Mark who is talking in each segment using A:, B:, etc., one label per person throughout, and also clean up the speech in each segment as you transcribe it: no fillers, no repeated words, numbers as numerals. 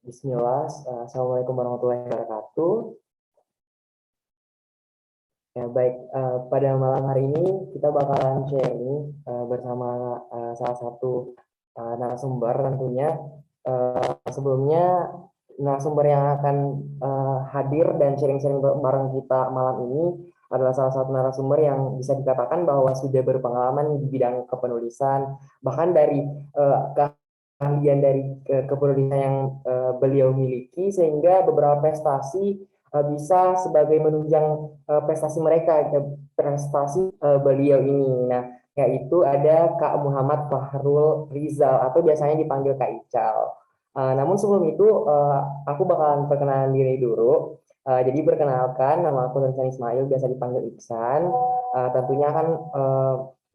A: Bismillah, Assalamualaikum warahmatullahi wabarakatuh. Ya, baik, pada malam hari ini kita bakalan sharing bersama salah satu narasumber tentunya. Sebelumnya, narasumber yang akan hadir dan sharing-sharing bareng kita malam ini adalah salah satu narasumber yang bisa dikatakan bahwa sudah berpengalaman di bidang kepenulisan, bahkan dari keahlian dari kepenulisan yang beliau miliki, sehingga beberapa prestasi bisa sebagai menunjang prestasi mereka, prestasi beliau ini. Nah, yaitu ada Kak Muhammad Fahrul Rizal atau biasanya dipanggil Kak Ical. Namun sebelum itu aku bakalan perkenalan diri dulu. Jadi perkenalkan, nama aku Nursan Ismail, biasa dipanggil Iksan. Tentunya akan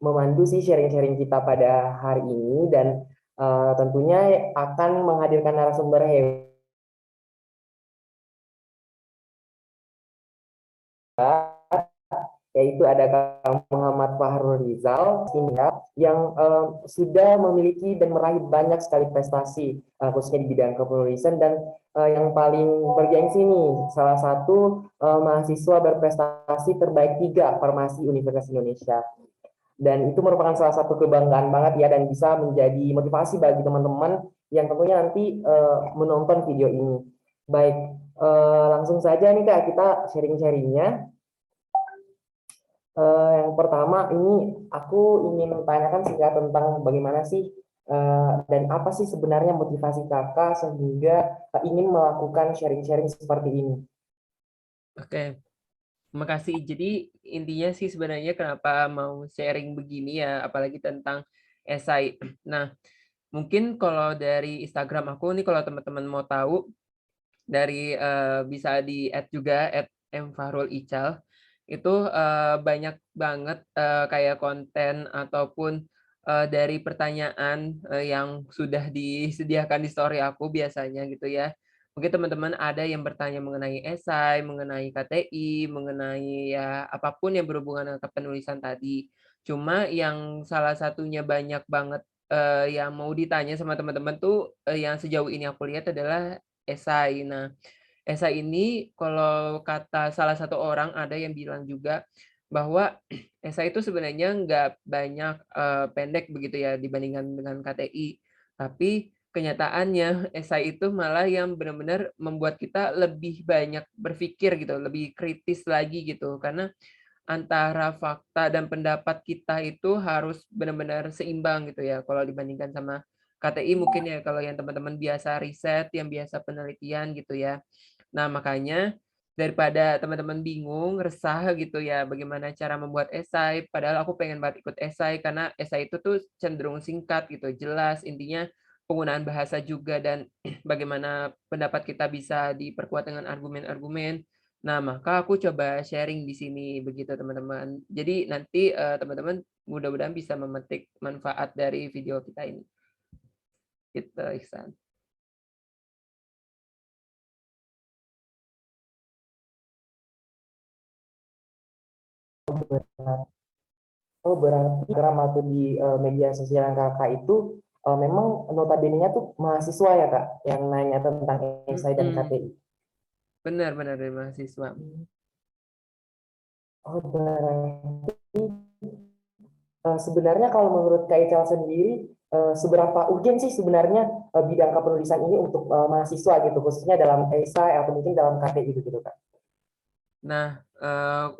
A: memandu sih sharing-sharing kita pada hari ini, dan tentunya akan menghadirkan narasumber hebat, yaitu ada Kak Muhammad Fahrul Rizal ini ya, yang sudah memiliki dan meraih banyak sekali prestasi khususnya di bidang kepenulisan, dan yang paling bergengsi nih, salah satu mahasiswa berprestasi terbaik 3 Farmasi Universitas Indonesia, dan itu merupakan salah satu kebanggaan banget ya, dan bisa menjadi motivasi bagi teman-teman yang tentunya nanti menonton video ini. Baik, langsung saja nih Kak, kita sharing-sharingnya. Yang pertama ini aku ingin tanyakan singkat tentang bagaimana sih dan apa sih sebenarnya motivasi kakak sehingga ingin melakukan sharing-sharing seperti ini.
B: Oke, terima kasih. Jadi intinya sih sebenarnya kenapa mau sharing begini ya, apalagi tentang esai. Nah, mungkin kalau dari Instagram aku nih, kalau teman-teman mau tahu, dari bisa di-add juga @mfahrul_ical. Itu banyak banget kayak konten ataupun dari pertanyaan yang sudah disediakan di story aku biasanya gitu ya. Mungkin teman-teman ada yang bertanya mengenai esai, mengenai KTI, mengenai ya apapun yang berhubungan dengan kepenulisan tadi. Cuma yang salah satunya banyak banget yang mau ditanya sama teman-teman tuh yang sejauh ini aku lihat adalah esai. Nah, esai ini kalau kata salah satu orang ada yang bilang juga bahwa esai itu sebenarnya nggak banyak pendek begitu ya dibandingkan dengan KTI. Tapi kenyataannya esai itu malah yang benar-benar membuat kita lebih banyak berpikir gitu, lebih kritis lagi gitu. Karena antara fakta dan pendapat kita itu harus benar-benar seimbang gitu ya, kalau dibandingkan sama KTI mungkin ya kalau yang teman-teman biasa riset, yang biasa penelitian gitu ya. Nah, makanya daripada teman-teman bingung, resah gitu ya, bagaimana cara membuat esai, padahal aku pengen banget ikut esai karena esai itu tuh cenderung singkat gitu, jelas, intinya penggunaan bahasa juga dan bagaimana pendapat kita bisa diperkuat dengan argumen-argumen. Nah, maka aku coba sharing di sini begitu teman-teman. Jadi nanti teman-teman mudah-mudahan bisa memetik manfaat dari video kita ini. Gitu, Ihsan.
A: Oh, berarti Instagram atau di media sosial yang kakak itu memang notabene-nya tuh mahasiswa ya kak, yang nanya tentang esai dan
B: Mhm,
A: KTI.
B: benar-benar dari mahasiswa.
A: Oh, berarti sebenarnya kalau menurut Kak Ical sendiri, seberapa urgen sih sebenarnya bidang kepenulisan ini untuk mahasiswa gitu, khususnya dalam esai atau mungkin dalam KTI gitu Kak?
B: Nah,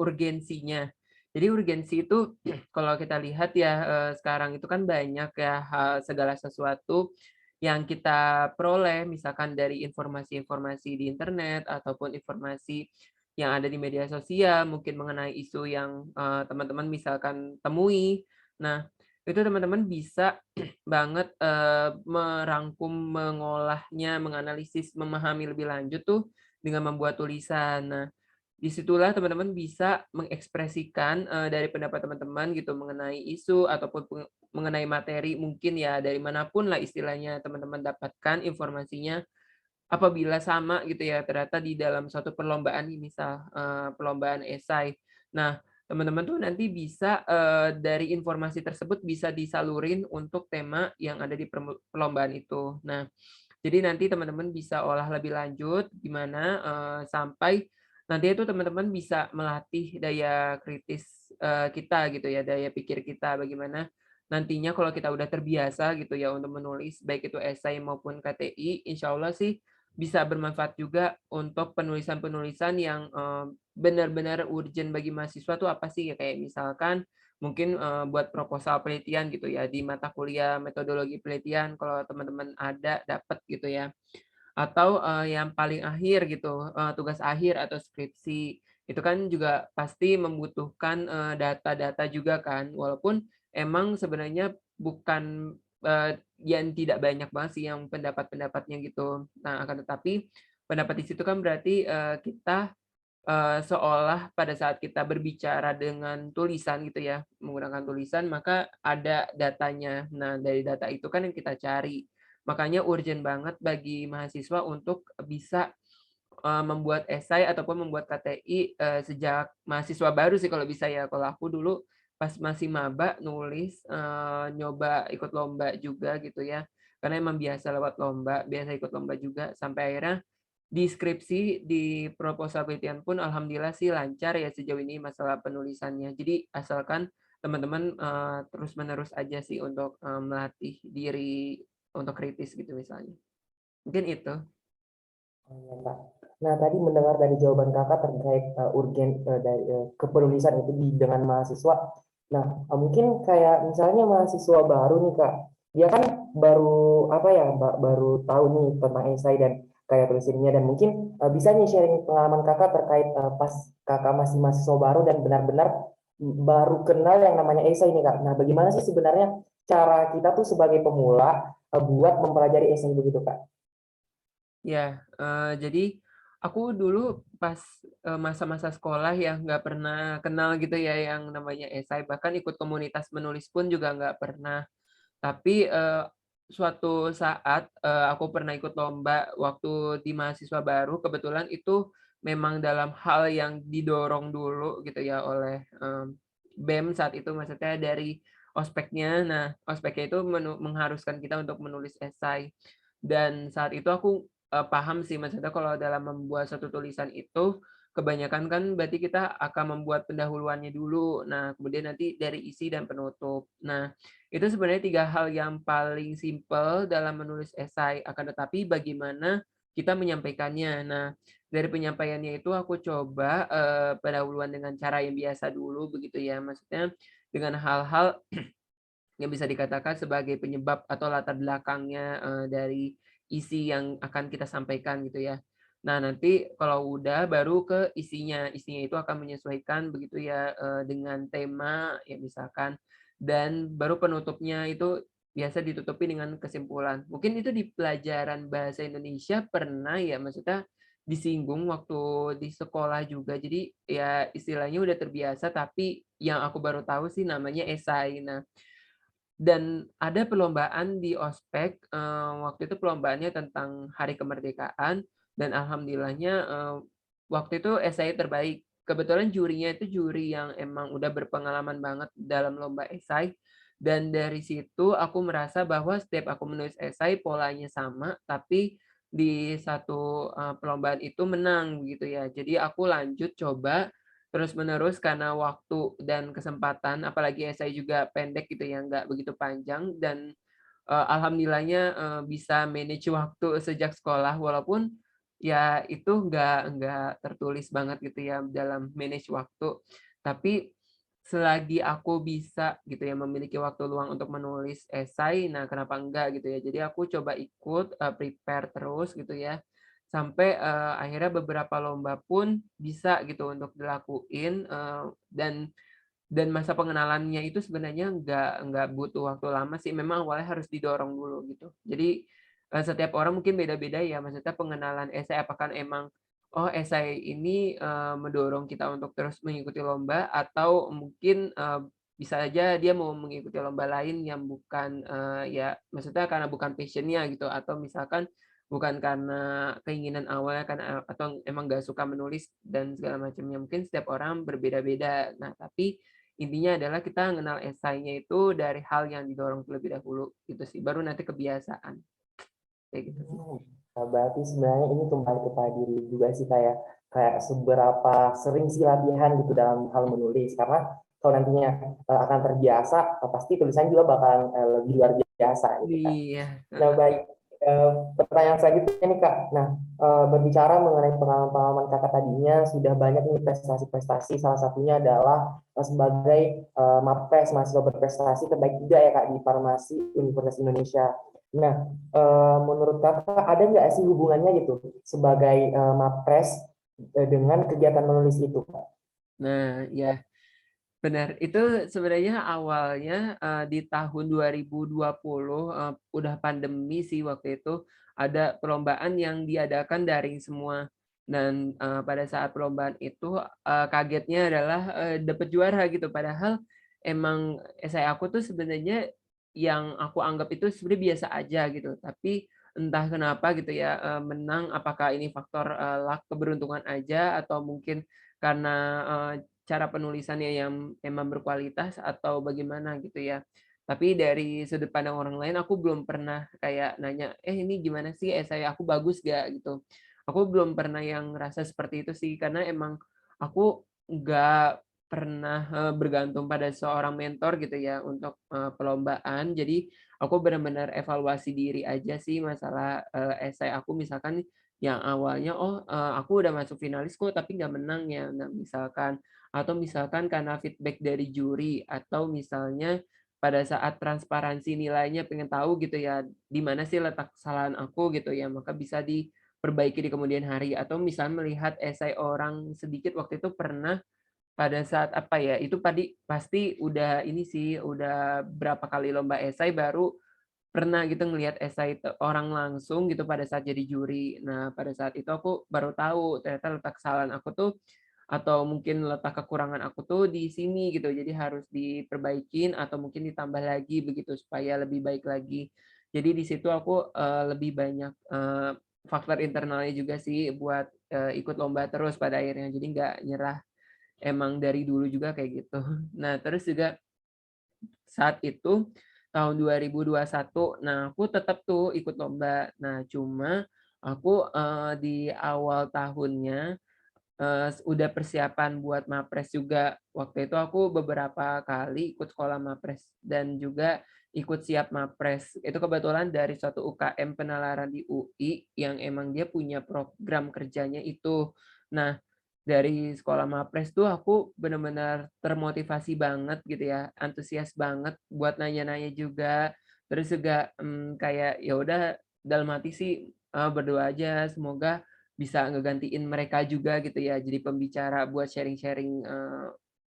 B: urgensinya. Jadi urgensi itu kalau kita lihat ya, sekarang itu kan banyak ya segala sesuatu yang kita peroleh misalkan dari informasi-informasi di internet ataupun informasi yang ada di media sosial, mungkin mengenai isu yang, teman-teman misalkan temui. Nah, itu teman-teman bisa banget, merangkum, mengolahnya, menganalisis, memahami lebih lanjut tuh dengan membuat tulisan. Nah, disitulah teman-teman bisa mengekspresikan, dari pendapat teman-teman gitu mengenai isu ataupun mengenai materi mungkin ya dari manapun lah istilahnya teman-teman dapatkan informasinya, apabila sama gitu ya ternyata di dalam suatu perlombaan nih misal, perlombaan esai. Nah, teman-teman tuh nanti bisa, dari informasi tersebut bisa disalurin untuk tema yang ada di perlombaan itu. Nah, Jadi nanti teman-teman bisa olah lebih lanjut gimana, sampai nanti itu teman-teman bisa melatih daya kritis, kita gitu ya, daya pikir kita bagaimana nantinya kalau kita udah terbiasa gitu ya untuk menulis baik itu esai maupun KTI, insya Allah sih bisa bermanfaat juga untuk penulisan-penulisan yang, benar-benar urgent bagi mahasiswa tuh apa sih, ya kayak misalkan mungkin, buat proposal penelitian gitu ya di mata kuliah metodologi penelitian kalau teman-teman ada dapat gitu ya. Atau, yang paling akhir gitu, tugas akhir atau skripsi. Itu kan juga pasti membutuhkan, data-data juga kan, walaupun emang sebenarnya bukan, yang tidak banyak banget sih yang pendapat-pendapatnya gitu. Nah, akan tetapi pendapat di situ kan berarti, kita, seolah pada saat kita berbicara dengan tulisan gitu ya, menggunakan tulisan, maka ada datanya. Nah, dari data itu kan yang kita cari. Makanya urgent banget bagi mahasiswa untuk bisa, membuat esai ataupun membuat KTI, sejak mahasiswa baru sih kalau bisa ya. Kalau aku dulu pas masih maba nulis, nyoba ikut lomba juga gitu ya, karena emang biasa lewat lomba, biasa ikut lomba juga, sampai akhirnya di skripsi, di proposal penelitian pun alhamdulillah sih lancar ya sejauh ini masalah penulisannya. Jadi asalkan teman-teman, terus-menerus aja sih untuk, melatih diri untuk kritis gitu misalnya. Mungkin itu.
A: Oh, iya, Kak. Nah, tadi mendengar dari jawaban Kakak terkait urgen dari kepenulisan itu dengan mahasiswa. Nah, mungkin kayak misalnya mahasiswa baru nih, Kak. Dia kan baru apa ya, baru tahu nih tentang esai dan kayak tulisannya dan mungkin bisa nih sharing pengalaman Kakak terkait pas Kakak masih mahasiswa baru dan benar-benar baru kenal yang namanya esai nih, Kak. Nah, bagaimana sih sebenarnya cara kita tuh sebagai pemula buat mempelajari esai begitu, Kak?
B: Ya, jadi aku dulu pas, masa-masa sekolah ya nggak pernah kenal gitu ya yang namanya esai, bahkan ikut komunitas menulis pun juga nggak pernah. Tapi, suatu saat, aku pernah ikut lomba waktu di mahasiswa baru, kebetulan itu memang dalam hal yang didorong dulu gitu ya oleh, BEM saat itu, maksudnya dari ospeknya. Nah, ospeknya itu mengharuskan kita untuk menulis esai. Dan saat itu aku, paham sih, maksudnya kalau dalam membuat satu tulisan itu, kebanyakan kan berarti kita akan membuat pendahuluannya dulu, nah kemudian nanti dari isi dan penutup. Nah, itu sebenarnya 3 hal yang paling simpel dalam menulis esai, akan tetapi bagaimana kita menyampaikannya. Nah, dari penyampaiannya itu aku coba, pendahuluan dengan cara yang biasa dulu begitu ya, maksudnya dengan hal-hal yang bisa dikatakan sebagai penyebab atau latar belakangnya, dari isi yang akan kita sampaikan gitu ya. Nah, nanti kalau udah baru ke isinya. Isinya itu akan menyesuaikan begitu ya, dengan tema ya misalkan, dan baru penutupnya itu biasa ditutupi dengan kesimpulan. Mungkin itu di pelajaran bahasa Indonesia pernah ya, maksudnya disinggung waktu di sekolah juga. Jadi ya istilahnya udah terbiasa, tapi yang aku baru tahu sih namanya esai. Nah, dan ada perlombaan di ospek, waktu itu perlombaannya tentang Hari Kemerdekaan dan alhamdulillahnya, waktu itu esai terbaik. Kebetulan jurinya itu juri yang emang udah berpengalaman banget dalam lomba esai, dan dari situ aku merasa bahwa setiap aku menulis esai polanya sama, tapi di satu, perlombaan itu menang gitu ya. Jadi aku lanjut coba terus-menerus karena waktu dan kesempatan, apalagi esai juga pendek gitu ya, nggak begitu panjang dan, alhamdulillahnya, bisa manage waktu sejak sekolah walaupun ya itu nggak tertulis banget gitu ya dalam manage waktu. Tapi selagi aku bisa gitu ya memiliki waktu luang untuk menulis esai, nah kenapa enggak gitu ya. Jadi aku coba ikut, prepare terus gitu ya, sampai, akhirnya beberapa lomba pun bisa gitu untuk dilakuin, dan masa pengenalannya itu sebenarnya nggak butuh waktu lama sih, memang awalnya harus didorong dulu gitu. Jadi, setiap orang mungkin beda-beda ya, maksudnya pengenalan esai apakah emang, oh esai ini, mendorong kita untuk terus mengikuti lomba atau mungkin, bisa aja dia mau mengikuti lomba lain yang bukan, ya maksudnya karena bukan passion-nya gitu, atau misalkan bukan karena keinginan awalnya kan, atau emang nggak suka menulis dan segala macamnya, mungkin setiap orang berbeda-beda. Nah, tapi intinya adalah kita mengenal esainya itu dari hal yang didorong terlebih dahulu, gitu sih, baru nanti kebiasaan. kayak gitu sih.
A: Nah, berarti sebenarnya ini kembali kepada diri juga sih, kayak seberapa sering sih latihan gitu dalam hal menulis, karena kalau nantinya akan terbiasa, pasti tulisan juga bakalan lebih luar biasa gitu kan.
B: Iya,
A: Nah,
B: heeh.
A: baik. Pertanyaan selanjutnya nih Kak. Nah, berbicara mengenai pengalaman-pengalaman Kakak tadinya sudah banyak nih prestasi-prestasi. Salah satunya adalah sebagai MAPES, mahasiswa berprestasi terbaik juga ya Kak di Farmasi Universitas Indonesia. Nah, menurut Kakak ada nggak sih hubungannya gitu sebagai MAPES dengan kegiatan menulis itu, Kak?
B: Nah, ya. Benar, itu sebenarnya awalnya, di tahun 2020, udah pandemi sih waktu itu, ada perlombaan yang diadakan daring semua. Dan, pada saat perlombaan itu, kagetnya adalah, dapet juara gitu, padahal emang esai aku tuh sebenarnya yang aku anggap itu sebenarnya biasa aja gitu, tapi entah kenapa gitu ya, menang, apakah ini faktor, luck, keberuntungan aja, atau mungkin karena, cara penulisannya yang emang berkualitas atau bagaimana gitu ya. Tapi dari sudut pandang orang lain aku belum pernah kayak nanya, "Eh, ini gimana sih esai aku bagus gak?" Gitu. Aku belum pernah yang ngerasa seperti itu sih, karena emang aku nggak pernah, bergantung pada seorang mentor gitu ya untuk, perlombaan. Jadi aku benar-benar evaluasi diri aja sih masalah, esai aku misalkan yang awalnya, "Oh, aku udah masuk finalis kok tapi nggak menang ya." Nah, misalkan atau misalkan karena feedback dari juri, atau misalnya pada saat transparansi nilainya pengen tahu gitu ya, di mana sih letak kesalahan aku gitu ya, maka bisa diperbaiki di kemudian hari. Atau misalnya melihat esai orang sedikit waktu itu pernah pada saat apa ya, itu pasti udah ini sih, udah berapa kali lomba esai baru pernah gitu ngelihat esai orang langsung gitu pada saat jadi juri. Nah, pada saat itu aku baru tahu ternyata letak kesalahan aku tuh atau mungkin letak kekurangan aku tuh di sini gitu. Jadi harus diperbaikin atau mungkin ditambah lagi begitu supaya lebih baik lagi. Jadi di situ aku, lebih banyak, faktor internalnya juga sih buat, ikut lomba terus pada akhirnya. Jadi nggak nyerah, emang dari dulu juga kayak gitu. Nah, terus juga saat itu, tahun 2021, nah aku tetap tuh ikut lomba. Nah cuma aku, di awal tahunnya, udah persiapan buat MAPRES juga. Waktu itu aku beberapa kali ikut sekolah MAPRES dan juga ikut siap MAPRES. Itu kebetulan dari suatu UKM penalaran di UI yang emang dia punya program kerjanya itu. Nah, dari sekolah MAPRES tuh aku benar-benar termotivasi banget gitu ya, antusias banget buat nanya-nanya juga. Terus juga, kayak ya udah dalam hati sih, berdoa aja semoga bisa ngegantiin mereka juga gitu ya, jadi pembicara buat sharing-sharing,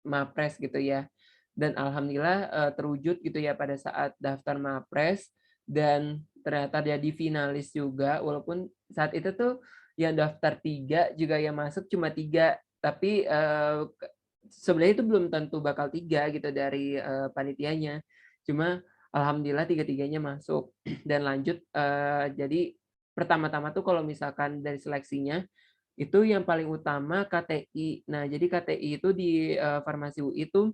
B: MAPRES gitu ya. Dan alhamdulillah, terwujud gitu ya pada saat daftar MAPRES dan ternyata jadi finalis juga, walaupun saat itu tuh yang daftar 3 juga yang masuk cuma 3 tapi, sebenarnya itu belum tentu bakal 3 gitu dari, panitianya. Cuma alhamdulillah tiga-tiganya masuk dan lanjut, jadi pertama-tama tuh kalau misalkan dari seleksinya, itu yang paling utama KTI. Nah, jadi KTI itu di, Farmasi UI itu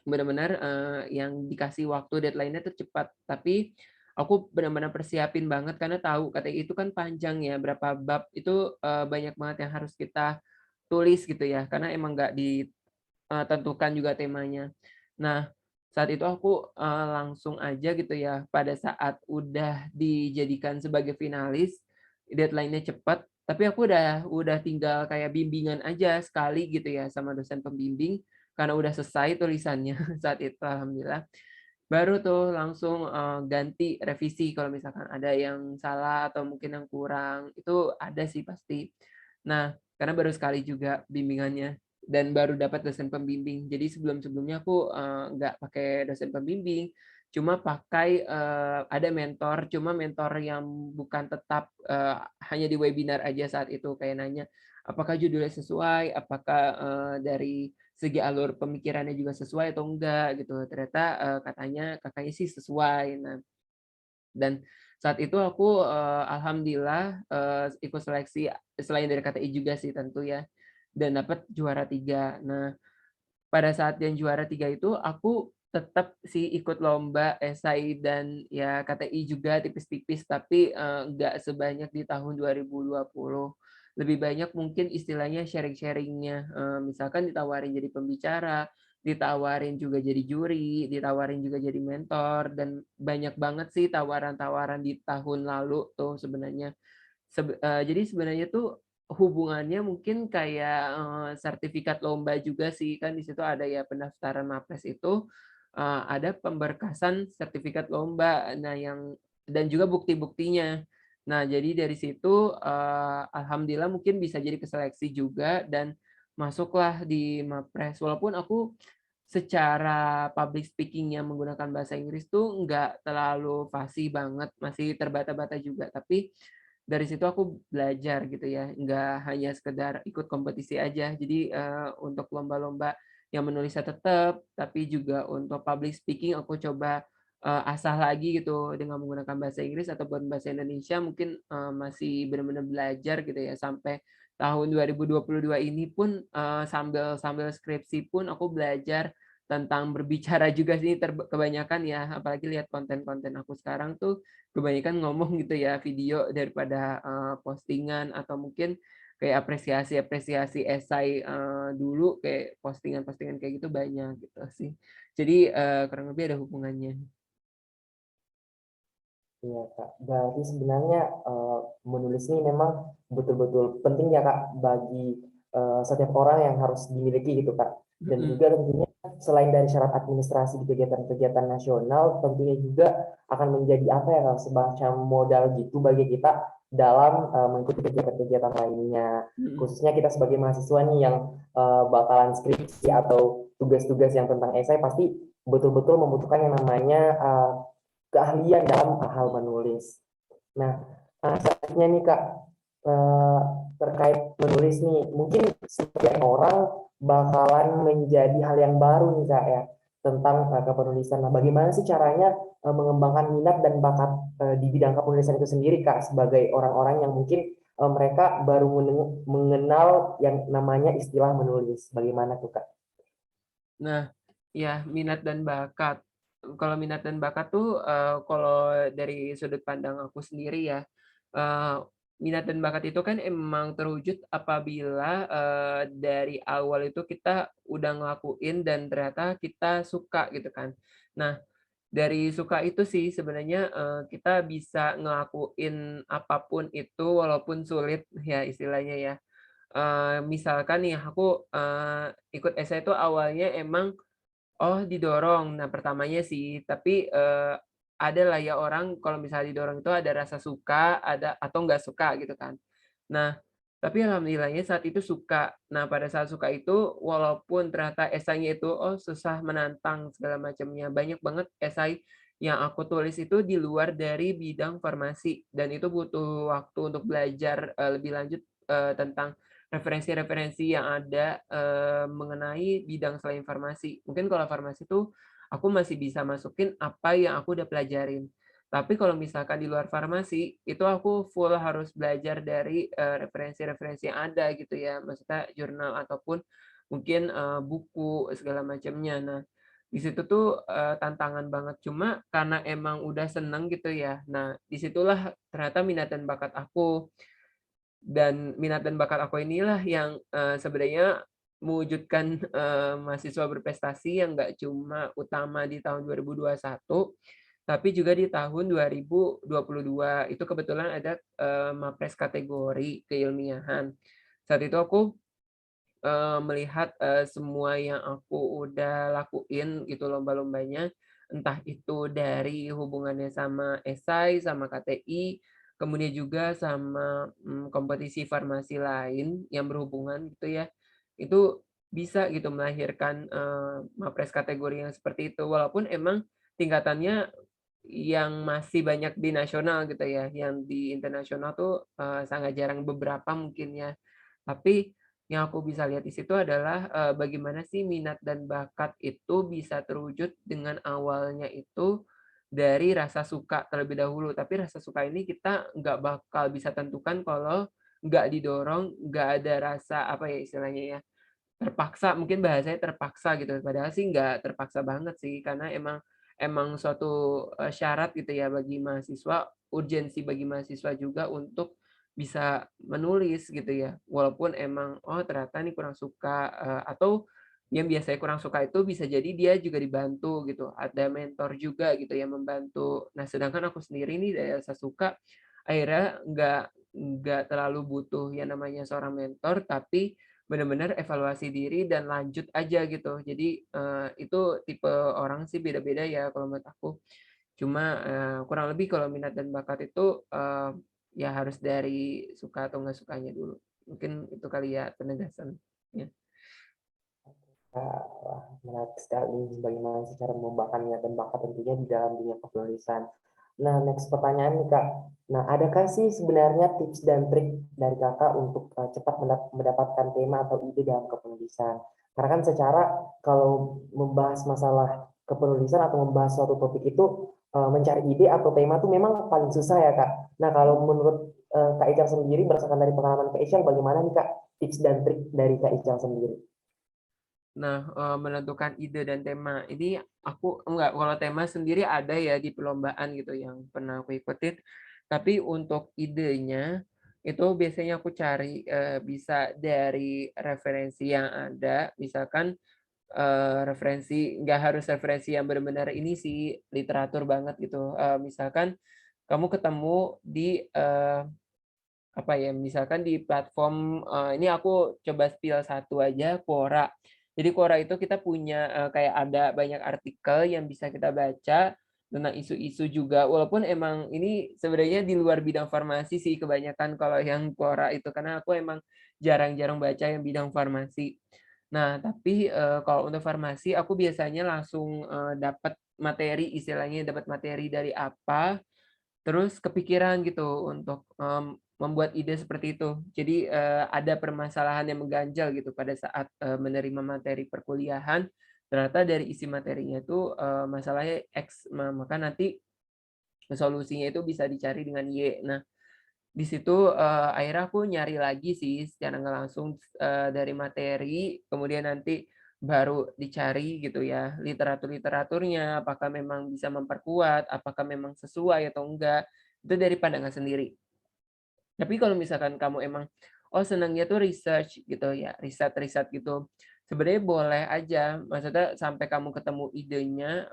B: benar-benar, yang dikasih waktu deadline-nya tuh cepat. Tapi aku benar-benar persiapin banget karena tahu KTI itu kan panjang ya, berapa bab itu, banyak banget yang harus kita tulis gitu ya, karena emang nggak tentukan juga temanya. Nah, saat itu aku, langsung aja gitu ya, pada saat udah dijadikan sebagai finalis, deadline-nya cepat, tapi aku udah tinggal kayak bimbingan aja sekali gitu ya sama dosen pembimbing, karena udah selesai tulisannya saat itu alhamdulillah. Baru tuh langsung, ganti revisi kalau misalkan ada yang salah atau mungkin yang kurang, itu ada sih pasti. Nah, karena baru sekali juga bimbingannya dan baru dapat dosen pembimbing. Jadi sebelum-sebelumnya aku, nggak pakai dosen pembimbing, cuma pakai, ada mentor, cuma mentor yang bukan tetap, hanya di webinar aja saat itu, kayak nanya, apakah judulnya sesuai, apakah, dari segi alur pemikirannya juga sesuai atau enggak gitu. Ternyata, katanya Kakaknya sih sesuai. Nah, dan saat itu aku, alhamdulillah, ikut seleksi selain dari KTI juga sih tentu ya, dan dapat juara 3. Nah, pada saat yang juara 3 itu aku tetap sih ikut lomba esai dan ya KTI juga tipis-tipis, tapi, nggak sebanyak di tahun 2020. Lebih banyak mungkin istilahnya sharing-sharing-nya, misalkan ditawarin jadi pembicara, ditawarin juga jadi juri, ditawarin juga jadi mentor, dan banyak banget sih tawaran-tawaran di tahun lalu tuh sebenarnya. Jadi sebenarnya tuh hubungannya mungkin kayak, sertifikat lomba juga sih, kan di situ ada ya pendaftaran MAPRES itu, ada pemberkasan sertifikat lomba. Nah dan juga bukti-buktinya. Nah jadi dari situ, alhamdulillah mungkin bisa jadi keseleksi juga dan masuklah di MAPRES. Walaupun aku secara public speaking-nya menggunakan bahasa Inggris tuh nggak terlalu fasih banget, masih terbata-bata juga. Tapi dari situ aku belajar gitu ya, nggak hanya sekedar ikut kompetisi aja. Jadi, untuk lomba-lomba yang menulisnya tetap, tapi juga untuk public speaking aku coba, asah lagi gitu dengan menggunakan bahasa Inggris ataupun bahasa Indonesia mungkin, masih benar-benar belajar gitu ya, sampai tahun 2022 ini pun, sambil sambil skripsi pun aku belajar tentang berbicara juga sih kebanyakan ya, apalagi lihat konten-konten aku sekarang tuh kebanyakan ngomong gitu ya, video daripada, postingan atau mungkin kayak apresiasi-apresiasi esai, dulu kayak postingan-postingan kayak gitu banyak gitu sih. Jadi, kurang lebih ada hubungannya.
A: Iya, Kak. Berarti sebenarnya, menulis ini memang betul-betul penting ya, Kak, bagi, setiap orang yang harus dimiliki gitu, Kak. Dan
B: Mhm,
A: juga tentunya selain dari syarat administrasi di kegiatan-kegiatan nasional, tentunya juga akan menjadi apa ya, Kak, semacam modal gitu bagi kita dalam, mengikuti kegiatan-kegiatan lainnya.
B: mhm.
A: Khususnya kita sebagai mahasiswa nih yang, bakalan skripsi atau tugas-tugas yang tentang esai pasti betul-betul membutuhkan yang namanya, keahlian dalam hal menulis. Nah, selanjutnya nih Kak, eee, terkait menulis nih, mungkin setiap orang bakalan menjadi hal yang baru nih Kak ya, tentang, kepenulisan. Nah, bagaimana sih caranya, mengembangkan minat dan bakat, di bidang kepenulisan itu sendiri Kak, sebagai orang-orang yang mungkin, mereka baru mengenal yang namanya istilah menulis, bagaimana tuh Kak?
B: Nah, ya minat dan bakat. Kalau minat dan bakat tuh, kalau dari sudut pandang aku sendiri ya, eee, minat dan bakat itu kan emang terwujud apabila, dari awal itu kita udah ngelakuin dan ternyata kita suka gitu kan. Nah, dari suka itu sih sebenarnya, kita bisa ngelakuin apapun itu walaupun sulit ya istilahnya ya. Misalkan nih aku, ikut esai itu awalnya emang, oh didorong. Nah pertamanya sih, tapi, ada lah ya orang kalau misalnya didorong itu ada rasa suka, ada atau nggak suka gitu kan. Nah, tapi alhamdulillahnya saat itu suka. Nah pada saat suka itu walaupun ternyata esainya itu, oh susah, menantang segala macamnya, banyak banget esai yang aku tulis itu di luar dari bidang farmasi dan itu butuh waktu untuk belajar, lebih lanjut, tentang referensi-referensi yang ada, mengenai bidang selain farmasi. Mungkin kalau farmasi tuh, aku masih bisa masukin apa yang aku udah pelajarin. Tapi kalau misalkan di luar farmasi, itu aku full harus belajar dari, referensi-referensi yang ada gitu ya, maksudnya jurnal ataupun mungkin, buku segala macamnya. Nah, di situ tuh, tantangan banget, cuma karena emang udah seneng gitu ya, nah disitulah ternyata minat dan bakat aku. Dan minat dan bakat aku inilah yang, sebenarnya mewujudkan, mahasiswa berprestasi yang nggak cuma utama di tahun 2021, tapi juga di tahun 2022. Itu kebetulan ada, MAPRES kategori keilmiahan. Saat itu aku, melihat, semua yang aku udah lakuin gitu lomba-lombanya, entah itu dari hubungannya sama esai, sama KTI, kemudian juga sama, kompetisi farmasi lain yang berhubungan gitu ya, itu bisa gitu melahirkan, MAPRES kategori yang seperti itu. Walaupun emang tingkatannya yang masih banyak di nasional gitu ya, yang di internasional tuh, sangat jarang beberapa mungkin ya. Tapi yang aku bisa lihat di situ adalah, bagaimana sih minat dan bakat itu bisa terwujud dengan awalnya itu dari rasa suka terlebih dahulu. Tapi rasa suka ini kita nggak bakal bisa tentukan kalau nggak didorong, nggak ada rasa, apa ya istilahnya ya, terpaksa, mungkin bahasanya terpaksa gitu, padahal sih nggak terpaksa banget sih, karena emang emang suatu, syarat gitu ya bagi mahasiswa, urgensi bagi mahasiswa juga untuk bisa menulis gitu ya. Walaupun emang, oh ternyata ini kurang suka, atau yang biasanya kurang suka itu bisa jadi dia juga dibantu gitu, ada mentor juga gitu yang membantu. Nah sedangkan aku sendiri nih dari rasa suka, akhirnya nggak terlalu butuh yang namanya seorang mentor, tapi benar-benar evaluasi diri dan lanjut aja gitu. Jadi, itu tipe orang sih beda-beda ya kalau menurut aku. Cuma, kurang lebih kalau minat dan bakat itu, ya harus dari suka atau nggak sukanya dulu. Mungkin itu kali ya penegasannya.
A: Wah, menarik sekali bagaimana sih cara mengembangkan minat dan bakat tentunya di dalam dunia penulisan. Nah, next pertanyaan nih Kak. Nah, adakah sih sebenarnya tips dan trik dari Kakak untuk cepat mendapatkan tema atau ide dalam kepenulisan? Karena kan secara kalau membahas masalah kepenulisan atau membahas suatu topik itu mencari ide atau tema itu memang paling susah ya Kak. Nah, kalau menurut Kak Ijang sendiri berdasarkan dari pengalaman Kak Ijang, bagaimana nih Kak tips dan trik dari Kak Ijang sendiri?
B: Nah, menentukan ide dan tema, ini aku enggak, kalau tema sendiri ada ya di perlombaan gitu yang pernah aku ikutin, tapi untuk idenya, itu biasanya aku cari, bisa dari referensi yang ada, misalkan, referensi nggak harus referensi yang benar-benar ini sih, literatur banget gitu, misalkan kamu ketemu di, apa ya, misalkan di platform, ini aku coba spill satu aja, Quora. Jadi Quora itu kita punya, kayak ada banyak artikel yang bisa kita baca tentang isu-isu juga, walaupun emang ini sebenarnya di luar bidang farmasi sih kebanyakan kalau yang Quora itu, karena aku emang jarang-jarang baca yang bidang farmasi. Nah, tapi, kalau untuk farmasi aku biasanya langsung, dapat materi, istilahnya dapat materi dari apa, terus kepikiran gitu untuk, membuat ide seperti itu. Jadi, ada permasalahan yang mengganjal gitu pada saat, menerima materi perkuliahan, ternyata dari isi materinya itu, masalahnya X, maka nanti solusinya itu bisa dicari dengan Y. Nah, di situ, akhirnya aku nyari lagi sih secara nggak langsung, dari materi, kemudian nanti baru dicari gitu ya literaturnya, apakah memang bisa memperkuat, apakah memang sesuai atau enggak, itu dari pandangan sendiri. Tapi kalau misalkan kamu emang, oh senangnya tuh research gitu ya, riset-riset gitu, sebenarnya boleh aja, maksudnya sampai kamu ketemu idenya,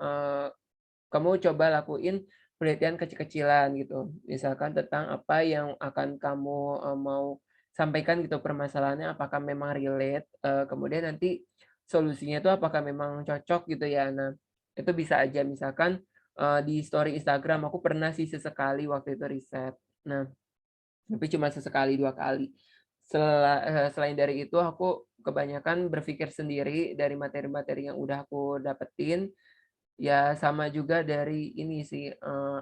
B: kamu coba lakuin penelitian kecil-kecilan gitu. Misalkan tentang apa yang akan kamu, mau sampaikan gitu permasalahannya apakah memang relate, kemudian nanti solusinya itu apakah memang cocok gitu ya. Nah, itu bisa aja misalkan, di story Instagram aku pernah sih sesekali waktu itu riset. Nah, tapi cuma sesekali, 2 kali. Selain dari itu aku kebanyakan berpikir sendiri dari materi-materi yang udah aku dapetin. Ya sama juga dari ini sih,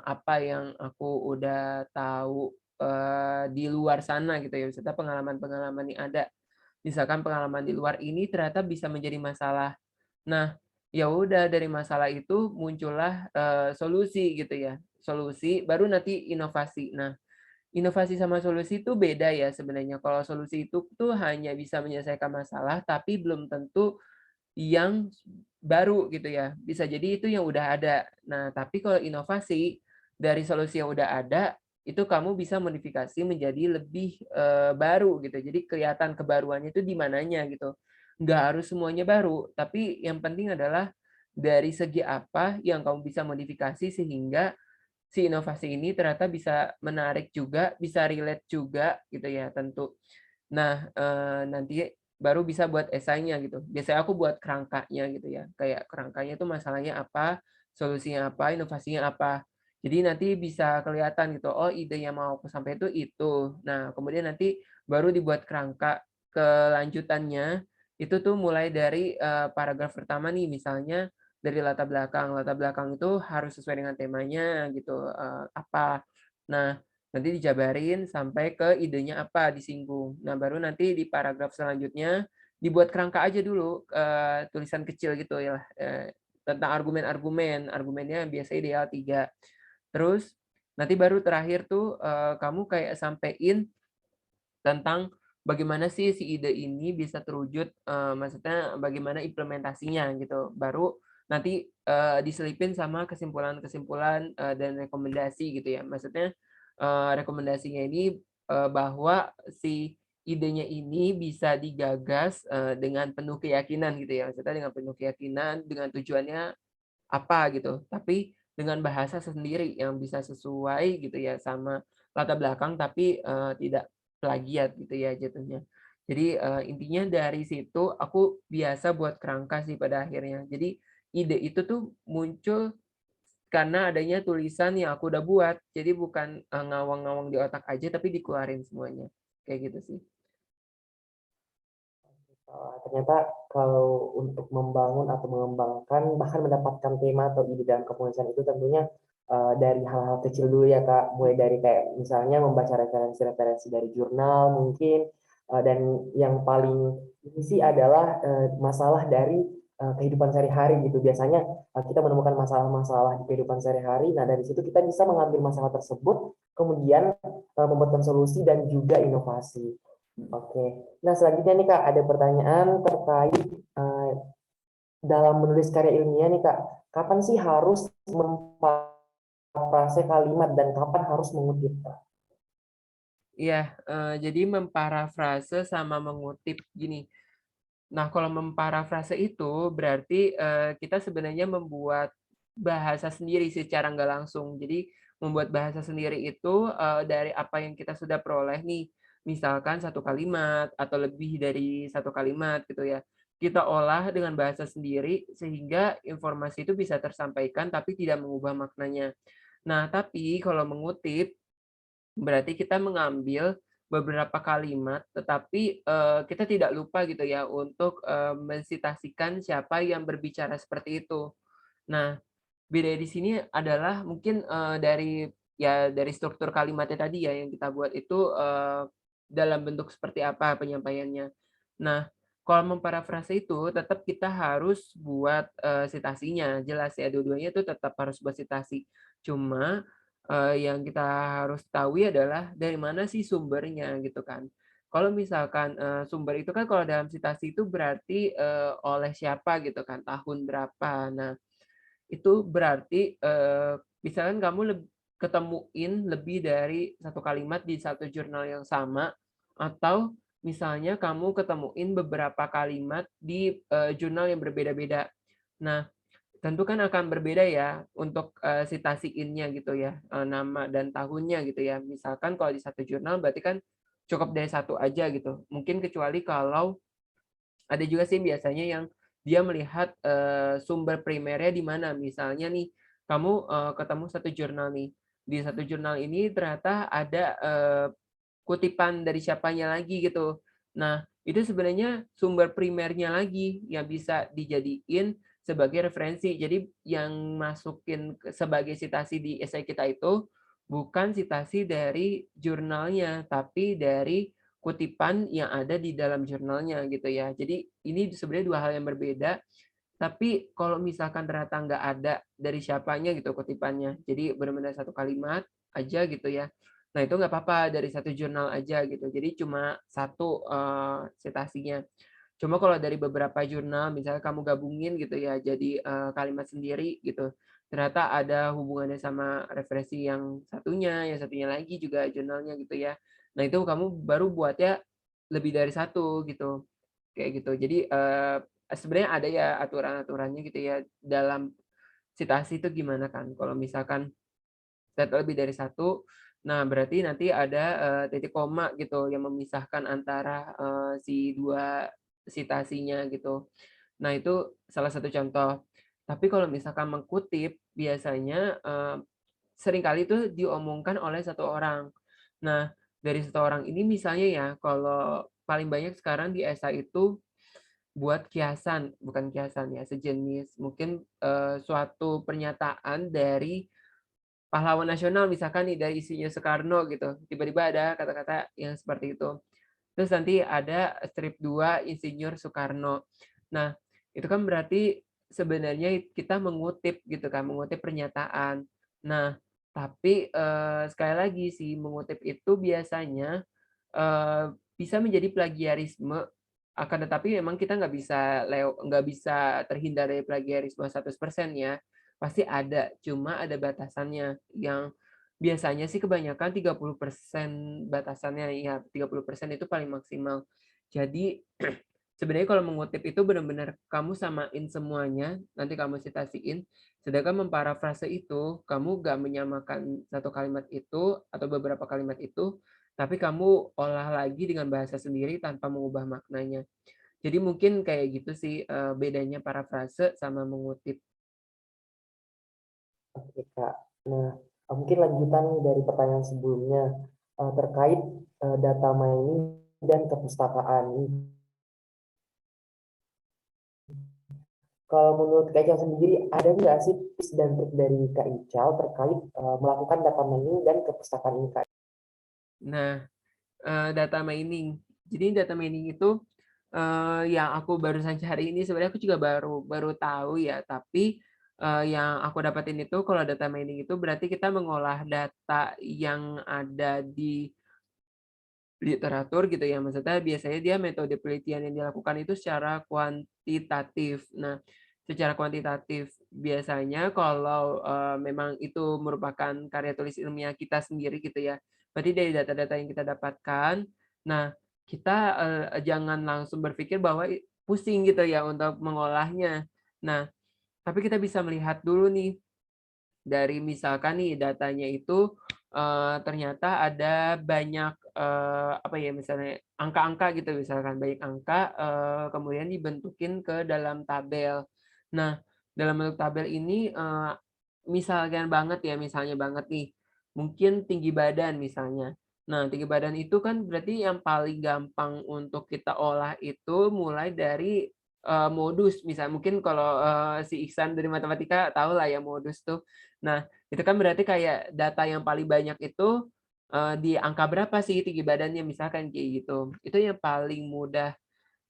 B: apa yang aku udah tahu, di luar sana gitu ya, maksudnya pengalaman-pengalaman yang ada. Misalkan pengalaman di luar ini ternyata bisa menjadi masalah. Nah, ya udah dari masalah itu muncullah, solusi gitu ya, solusi baru nanti inovasi. Nah, inovasi sama solusi itu beda ya sebenarnya. Kalau solusi itu tuh hanya bisa menyelesaikan masalah, tapi belum tentu yang baru gitu ya, bisa jadi itu yang udah ada. Nah, tapi kalau inovasi, dari solusi yang udah ada, itu kamu bisa modifikasi menjadi lebih, baru gitu. Jadi kelihatan kebaruannya itu di mananya gitu. Nggak harus semuanya baru, tapi yang penting adalah dari segi apa yang kamu bisa modifikasi sehingga si inovasi ini ternyata bisa menarik juga, bisa relate juga gitu ya tentu. Nah, nanti baru bisa buat esainya gitu. Biasanya aku buat kerangkanya gitu ya, kayak kerangkanya itu masalahnya apa, solusinya apa, inovasinya apa. Jadi nanti bisa kelihatan gitu, oh ide yang mau aku sampai itu. Nah, kemudian nanti baru dibuat kerangka kelanjutannya, itu tuh mulai dari, paragraf pertama nih, misalnya dari latar belakang. Latar belakang itu harus sesuai dengan temanya gitu, apa. Nah, nanti dijabarin sampai ke idenya apa, disinggung. Nah, baru nanti di paragraf selanjutnya dibuat kerangka aja dulu, tulisan kecil gitu ya, tentang argumen-argumen. Argumennya biasanya ideal 3. Terus nanti baru terakhir tuh, kamu kayak sampein tentang bagaimana sih si ide ini bisa terwujud, maksudnya bagaimana implementasinya gitu. Baru nanti, diselipin sama kesimpulan-kesimpulan, dan rekomendasi gitu ya. Maksudnya, rekomendasinya ini, bahwa si idenya ini bisa digagas, dengan penuh keyakinan gitu ya. Maksudnya dengan penuh keyakinan, dengan tujuannya apa gitu, tapi dengan bahasa sendiri yang bisa sesuai gitu ya sama latar belakang tapi, tidak plagiat gitu ya jatuhnya. Jadi, intinya dari situ aku biasa buat kerangka sih pada akhirnya. Jadi ide itu tuh muncul karena adanya tulisan yang aku udah buat. Jadi bukan, ngawang-ngawang di otak aja tapi dikeluarin semuanya, kayak gitu sih.
A: Ternyata kalau untuk membangun atau mengembangkan, bahkan mendapatkan tema atau ide dalam kepenulisan itu tentunya dari hal-hal kecil dulu ya Kak, mulai dari kayak misalnya membaca referensi-referensi dari jurnal mungkin, dan yang paling ini sih adalah masalah dari kehidupan sehari-hari gitu. Biasanya kita menemukan masalah-masalah di kehidupan sehari-hari, nah dari situ kita bisa mengambil masalah tersebut, kemudian membuatkan solusi dan juga inovasi. Oke. Nah, selanjutnya nih Kak, ada pertanyaan terkait dalam menulis karya ilmiah nih Kak. Kapan sih harus memparafrase kalimat dan kapan harus mengutip, Kak?
B: Iya, jadi memparafrase sama mengutip gini. Nah, kalau memparafrase itu berarti, kita sebenarnya membuat bahasa sendiri secara nggak langsung. Jadi membuat bahasa sendiri itu, dari apa yang kita sudah peroleh nih, misalkan satu kalimat atau lebih dari satu kalimat gitu ya. Kita olah dengan bahasa sendiri sehingga informasi itu bisa tersampaikan tapi tidak mengubah maknanya. Nah, tapi kalau mengutip berarti kita mengambil beberapa kalimat, tetapi, kita tidak lupa gitu ya untuk, mensitasikan siapa yang berbicara seperti itu. Nah, beda di sini adalah mungkin, dari struktur kalimatnya tadi ya yang kita buat itu, dalam bentuk seperti apa penyampaiannya. Nah, kalau memparafrase itu tetap kita harus buat, sitasinya, jelas ya dua-duanya itu tetap harus buat sitasi. Cuma, yang kita harus tahu adalah dari mana sih sumbernya gitu kan. Kalau misalkan, sumber itu kan kalau dalam sitasi itu berarti, oleh siapa gitu kan, tahun berapa. Nah, itu berarti, misalkan kamu ketemuin lebih dari satu kalimat di satu jurnal yang sama, atau misalnya kamu ketemuin beberapa kalimat di, jurnal yang berbeda-beda. Nah, tentu kan akan berbeda ya untuk, citasiinnya gitu ya, nama dan tahunnya gitu ya. Misalkan kalau di satu jurnal berarti kan cukup dari satu aja gitu. Mungkin kecuali kalau ada juga sih biasanya yang dia melihat, sumber primernya di mana. Misalnya nih, kamu, ketemu satu jurnal nih, di satu jurnal ini ternyata ada, kutipan dari siapanya lagi gitu. Nah, itu sebenarnya sumber primernya lagi yang bisa dijadiin sebagai referensi. Jadi yang masukin sebagai sitasi di esai kita itu bukan sitasi dari jurnalnya, tapi dari kutipan yang ada di dalam jurnalnya gitu ya. Jadi ini sebenarnya 2 hal yang berbeda, tapi kalau misalkan ternyata nggak ada dari siapanya gitu kutipannya, jadi benar-benar satu kalimat aja gitu ya. Nah itu nggak apa-apa dari satu jurnal aja gitu. Jadi cuma satu, citasinya. Cuma kalau dari beberapa jurnal misalnya kamu gabungin gitu ya jadi, kalimat sendiri gitu, ternyata ada hubungannya sama referensi yang satunya lagi juga jurnalnya gitu ya. Nah itu kamu baru buatnya lebih dari satu gitu, kayak gitu. Jadi, sebenarnya ada ya aturan-aturannya gitu ya dalam citasi itu gimana kan, kalau misalkan ternyata lebih dari satu, nah berarti nanti ada, titik koma gitu yang memisahkan antara, si 2 citasinya gitu. Nah itu salah satu contoh. Tapi kalau misalkan mengkutip biasanya, seringkali itu diomongkan oleh satu orang. Nah, dari satu orang ini misalnya ya, kalau paling banyak sekarang di esai itu buat kiasan, bukan kiasan ya, sejenis mungkin, suatu pernyataan dari pahlawan nasional misalkan nih dari Insinyur Soekarno gitu, tiba-tiba ada kata-kata yang seperti itu. Terus nanti ada strip 2 Insinyur Soekarno. Nah, itu kan berarti sebenarnya kita mengutip gitu kan, mengutip pernyataan. Nah, tapi, sekali lagi sih mengutip itu biasanya, bisa menjadi plagiarisme, akan tetapi memang kita nggak bisa terhindar dari plagiarisme 100% ya, pasti ada, cuma ada batasannya, yang biasanya sih kebanyakan 30% batasannya, ya 30% itu paling maksimal. Jadi sebenarnya kalau mengutip itu benar-benar kamu samain semuanya, nanti kamu citasiin, sedangkan memparafrase itu, kamu nggak menyamakan satu kalimat itu atau beberapa kalimat itu, tapi kamu olah lagi dengan bahasa sendiri tanpa mengubah maknanya. Jadi mungkin kayak gitu sih, bedanya parafrase sama mengutip.
A: Oke, Kak. Nah, mungkin lanjutan nih dari pertanyaan sebelumnya, terkait, data mining dan kepustakaan. Kalau menurut Kak Ical sendiri, ada nggak sih tips dan trik dari Kak Ical terkait, melakukan data mining dan kepustakaan ini, Kak?
B: Nah, data mining. Jadi data mining itu, yang aku barusan cari ini sebenarnya aku juga baru baru tahu ya, tapi, yang aku dapetin itu kalau data mining itu berarti kita mengolah data yang ada di literatur gitu ya, maksudnya biasanya dia metode penelitian yang dilakukan itu secara kuantitatif. Nah, secara kuantitatif biasanya kalau, memang itu merupakan karya tulis ilmiah kita sendiri gitu ya, berarti dari data-data yang kita dapatkan, nah kita, jangan langsung berpikir bahwa pusing gitu ya untuk mengolahnya. Nah, tapi kita bisa melihat dulu nih dari misalkan nih datanya itu, ternyata ada banyak, apa ya, misalnya angka-angka gitu misalkan, banyak angka, kemudian dibentukin ke dalam tabel. Nah, dalam bentuk tabel ini, misalnya banget nih, mungkin tinggi badan misalnya. Nah, tinggi badan itu kan berarti yang paling gampang untuk kita olah itu mulai dari, modus, misal mungkin kalau, si Ihsan dari matematika tahu lah ya modus tuh. Nah, itu kan berarti kayak data yang paling banyak itu, di angka berapa sih tinggi badannya, misalkan kayak gitu. Itu yang paling mudah.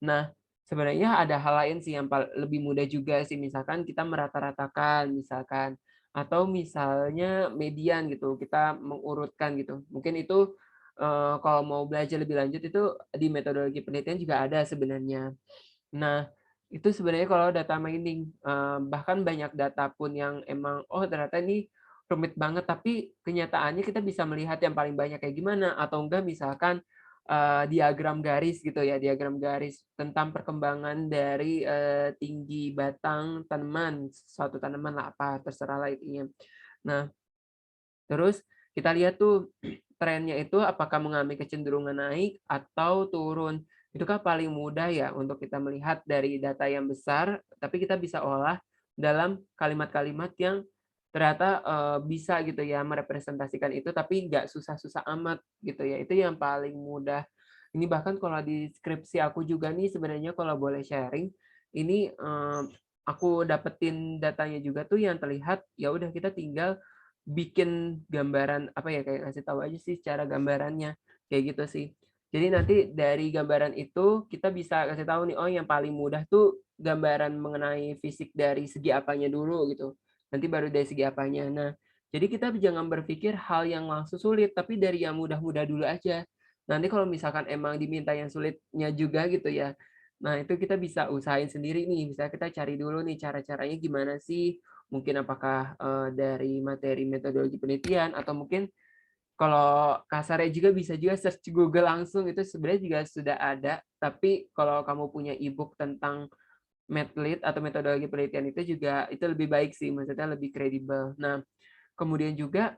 B: Nah, sebenarnya ada hal lain sih yang lebih mudah juga sih, misalkan kita merata-ratakan misalkan, atau misalnya median gitu, kita mengurutkan gitu. Mungkin itu, kalau mau belajar lebih lanjut itu di metodologi penelitian juga ada sebenarnya. Nah, itu sebenarnya kalau data mining, bahkan banyak data pun yang emang, oh ternyata ini rumit banget, tapi kenyataannya kita bisa melihat yang paling banyak kayak gimana, atau enggak misalkan, diagram garis gitu ya, diagram garis tentang perkembangan dari, tinggi batang tanaman, suatu tanaman lah, apa terserah lah intinya. Nah, terus kita lihat tuh trennya itu apakah mengalami kecenderungan naik atau turun. Itu kan paling mudah ya untuk kita melihat dari data yang besar, tapi kita bisa olah dalam kalimat-kalimat yang ternyata, bisa gitu ya merepresentasikan itu, tapi nggak susah-susah amat gitu ya. Itu yang paling mudah. Ini bahkan kalau di skripsi aku juga nih sebenarnya kalau boleh sharing, ini, aku dapetin datanya juga tuh yang terlihat, ya udah kita tinggal bikin gambaran, apa ya, kayak ngasih tahu aja sih cara gambarannya, kayak gitu sih. Jadi nanti dari gambaran itu kita bisa kasih tahu nih, oh yang paling mudah tuh gambaran mengenai fisik dari segi apanya dulu gitu, nanti baru dari segi apanya. Nah, jadi kita jangan berpikir hal yang langsung sulit, tapi dari yang mudah-mudah dulu aja. Nanti kalau misalkan emang diminta yang sulitnya juga gitu ya, nah itu kita bisa usahain sendiri nih, misalnya kita cari dulu nih cara-caranya gimana sih, mungkin apakah, dari materi metodologi penelitian atau mungkin kalau kasarnya juga bisa juga search Google langsung itu sebenarnya juga sudah ada, tapi kalau kamu punya e-book tentang Medlit atau metodologi penelitian itu juga itu lebih baik sih, maksudnya lebih kredibel. Nah, kemudian juga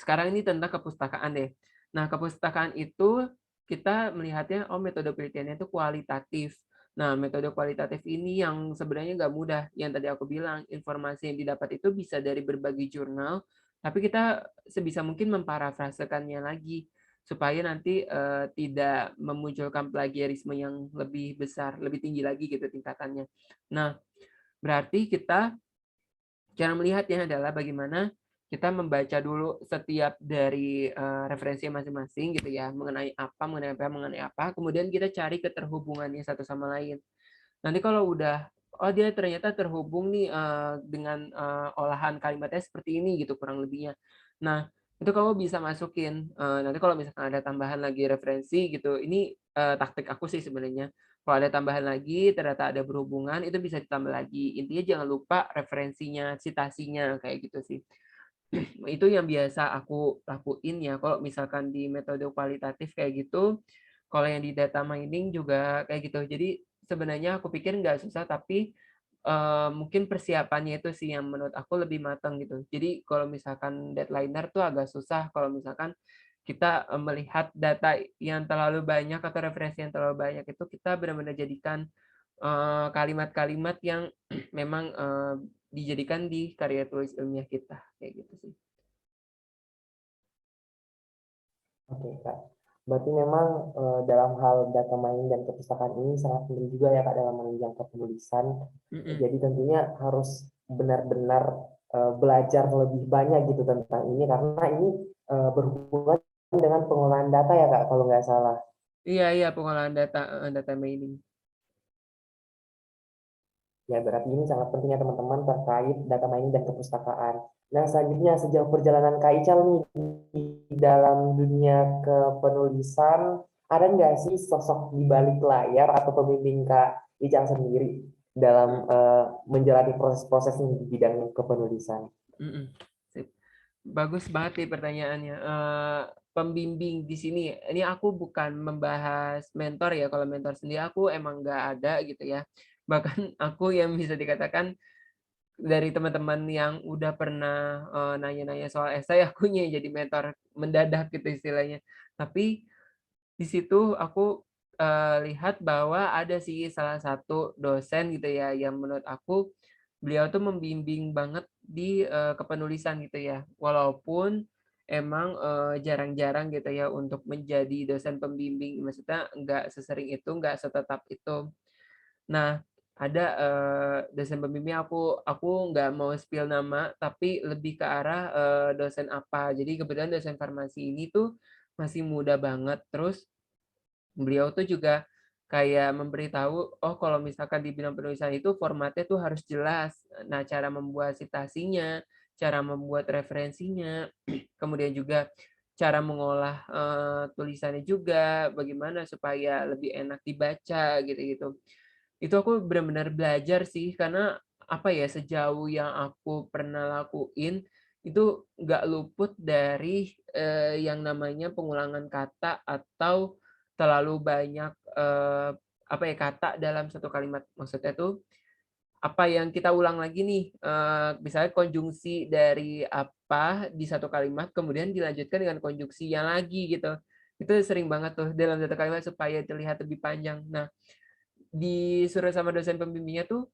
B: sekarang ini tentang kepustakaan deh. Nah, kepustakaan itu kita melihatnya, oh metode penelitiannya itu kualitatif. Nah, metode kualitatif ini yang sebenarnya nggak mudah. Yang tadi aku bilang, informasi yang didapat itu bisa dari berbagai jurnal, tapi kita sebisa mungkin memparafrasekannya lagi supaya nanti tidak memunculkan plagiarisme yang lebih besar, lebih tinggi lagi gitu tingkatannya. Nah, berarti kita cara melihatnya adalah bagaimana kita membaca dulu setiap dari, referensi masing-masing gitu ya, mengenai apa, kemudian kita cari keterhubungannya satu sama lain. Nanti kalau udah, oh dia ternyata terhubung nih, dengan, olahan kalimatnya seperti ini gitu kurang lebihnya. Nah, itu kamu bisa masukin, nanti kalau misalkan ada tambahan lagi referensi gitu, ini, taktik aku sih sebenarnya. Kalau ada tambahan lagi, ternyata ada berhubungan, itu bisa ditambah lagi. Intinya jangan lupa referensinya, citasinya, kayak gitu sih. Itu yang biasa aku lakuin ya, kalau misalkan di metode kualitatif kayak gitu, kalau yang di data mining juga kayak gitu. Jadi sebenarnya aku pikir nggak susah, tapi, mungkin persiapannya itu sih yang menurut aku lebih matang gitu. Jadi kalau misalkan deadliner tuh agak susah kalau misalkan kita, melihat data yang terlalu banyak atau referensi yang terlalu banyak itu kita benar-benar jadikan, kalimat-kalimat yang memang, dijadikan di karya tulis ilmiah kita, kayak gitu sih.
A: Oke, Kak. Berarti memang dalam hal data mining dan perpustakaan ini sangat penting juga ya Kak dalam menunjang kepenulisan.
B: Mhm.
A: Jadi tentunya harus benar-benar belajar lebih banyak gitu tentang ini karena ini berhubungan dengan pengolahan data ya Kak kalau nggak salah.
B: Iya iya, pengolahan data, heeh, data mining.
A: Ya, berarti ini sangat penting ya teman-teman terkait data mining dan perpustakaan. Nah, selanjutnya sejauh perjalanan Kak Ical nih di dalam dunia kepenulisan, ada nggak sih sosok di balik layar atau pembimbing Kak Ical sendiri dalam menjalani proses-proses di bidang kepenulisan?
B: Mhm, sip. Bagus banget nih pertanyaannya, pembimbing di sini, ini aku bukan membahas mentor ya, kalau mentor sendiri aku emang nggak ada gitu ya. Bahkan aku yang bisa dikatakan dari teman-teman yang udah pernah, nanya-nanya soal esai, akunya yang jadi mentor mendadak gitu istilahnya. Tapi di situ aku, lihat bahwa ada sih salah satu dosen gitu ya, yang menurut aku beliau tuh membimbing banget di, kepenulisan gitu ya. Walaupun emang, jarang-jarang gitu ya untuk menjadi dosen pembimbing, maksudnya nggak sesering itu, nggak setetap itu. Nah, ada, dosen pembimbing aku nggak mau spill nama, tapi lebih ke arah, dosen apa. Jadi kebetulan dosen farmasi ini tuh masih muda banget, terus beliau tuh juga kayak memberitahu, oh kalau misalkan di bidang penulisan itu formatnya tuh harus jelas. Nah, cara membuat citasinya, cara membuat referensinya, kemudian juga cara mengolah, tulisannya juga, bagaimana supaya lebih enak dibaca gitu-gitu. Itu aku benar-benar belajar sih, karena apa ya, sejauh yang aku pernah lakuin, itu nggak luput dari, yang namanya pengulangan kata atau terlalu banyak, apa ya, kata dalam satu kalimat. Maksudnya tuh, apa yang kita ulang lagi nih, misalnya konjungsi dari apa di satu kalimat, kemudian dilanjutkan dengan konjungsinya lagi gitu. Itu sering banget tuh dalam satu kalimat supaya terlihat lebih panjang. Nah, disuruh sama dosen pembimbingnya tuh,